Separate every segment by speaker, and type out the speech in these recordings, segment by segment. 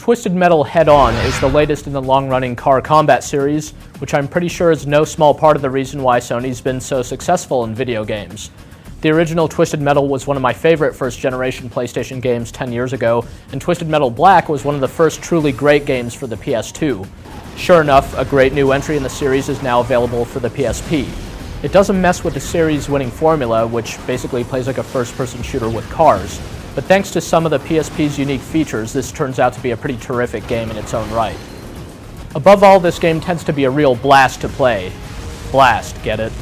Speaker 1: Twisted Metal Head-On is the latest in the long-running car combat series, which I'm pretty sure is no small part of the reason why Sony's been so successful in video games. The original Twisted Metal was one of my favorite first-generation PlayStation games 10 years ago, and Twisted Metal Black was one of the first truly great games for the PS2. Sure enough, a great new entry in the series is now available for the PSP. It doesn't mess with the series' winning formula, which basically plays like a first-person shooter with cars. But thanks to some of the PSP's unique features, this turns out to be a pretty terrific game in its own right. Above all, this game tends to be a real blast to play. Blast, get it?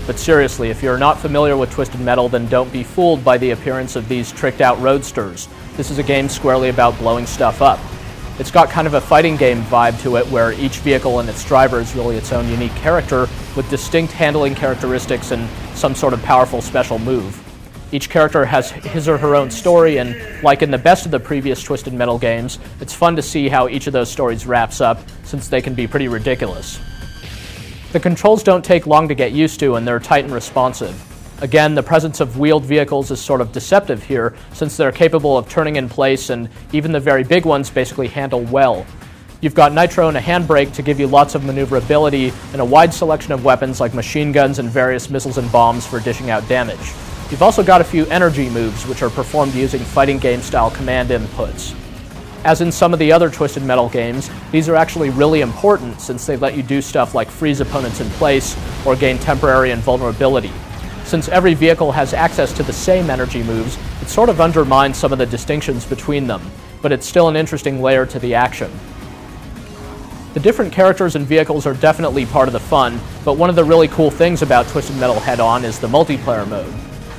Speaker 1: But seriously, if you're not familiar with Twisted Metal, then don't be fooled by the appearance of these tricked-out roadsters. This is a game squarely about blowing stuff up. It's got kind of a fighting game vibe to it, where each vehicle and its driver is really its own unique character, with distinct handling characteristics and some sort of powerful special move. Each character has his or her own story, and like in the best of the previous Twisted Metal games, it's fun to see how each of those stories wraps up, since they can be pretty ridiculous. The controls don't take long to get used to, and they're tight and responsive. Again, the presence of wheeled vehicles is sort of deceptive here, since they're capable of turning in place, and even the very big ones basically handle well. You've got nitro and a handbrake to give you lots of maneuverability, and a wide selection of weapons like machine guns and various missiles and bombs for dishing out damage. You've also got a few energy moves, which are performed using fighting game-style command inputs. As in some of the other Twisted Metal games, these are actually really important since they let you do stuff like freeze opponents in place or gain temporary invulnerability. Since every vehicle has access to the same energy moves, it sort of undermines some of the distinctions between them, but it's still an interesting layer to the action. The different characters and vehicles are definitely part of the fun, but one of the really cool things about Twisted Metal Head-On is the multiplayer mode.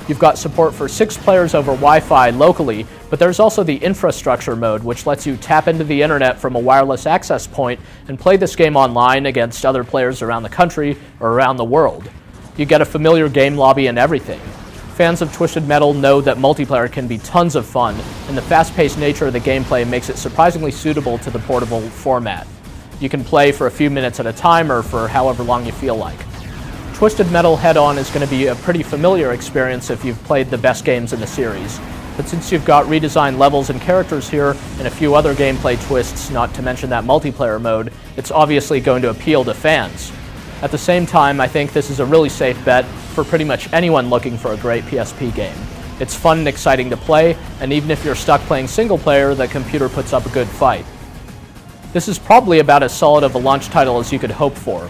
Speaker 1: You've got support for 6 players over Wi-Fi locally, but there's also the infrastructure mode, which lets you tap into the internet from a wireless access point and play this game online against other players around the country or around the world. You get a familiar game lobby and everything. Fans of Twisted Metal know that multiplayer can be tons of fun, and the fast-paced nature of the gameplay makes it surprisingly suitable to the portable format. You can play for a few minutes at a time or for however long you feel like. Twisted Metal Head-On is going to be a pretty familiar experience if you've played the best games in the series. But since you've got redesigned levels and characters here, and a few other gameplay twists, not to mention that multiplayer mode, it's obviously going to appeal to fans. At the same time, I think this is a really safe bet for pretty much anyone looking for a great PSP game. It's fun and exciting to play, and even if you're stuck playing single player, the computer puts up a good fight. This is probably about as solid of a launch title as you could hope for.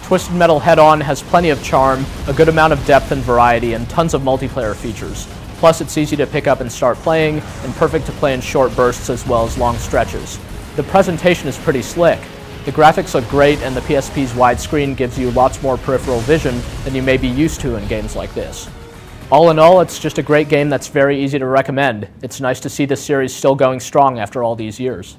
Speaker 1: Twisted Metal Head-On has plenty of charm, a good amount of depth and variety, and tons of multiplayer features. Plus, it's easy to pick up and start playing, and perfect to play in short bursts as well as long stretches. The presentation is pretty slick. The graphics look great, and the PSP's widescreen gives you lots more peripheral vision than you may be used to in games like this. All in all, it's just a great game that's very easy to recommend. It's nice to see this series still going strong after all these years.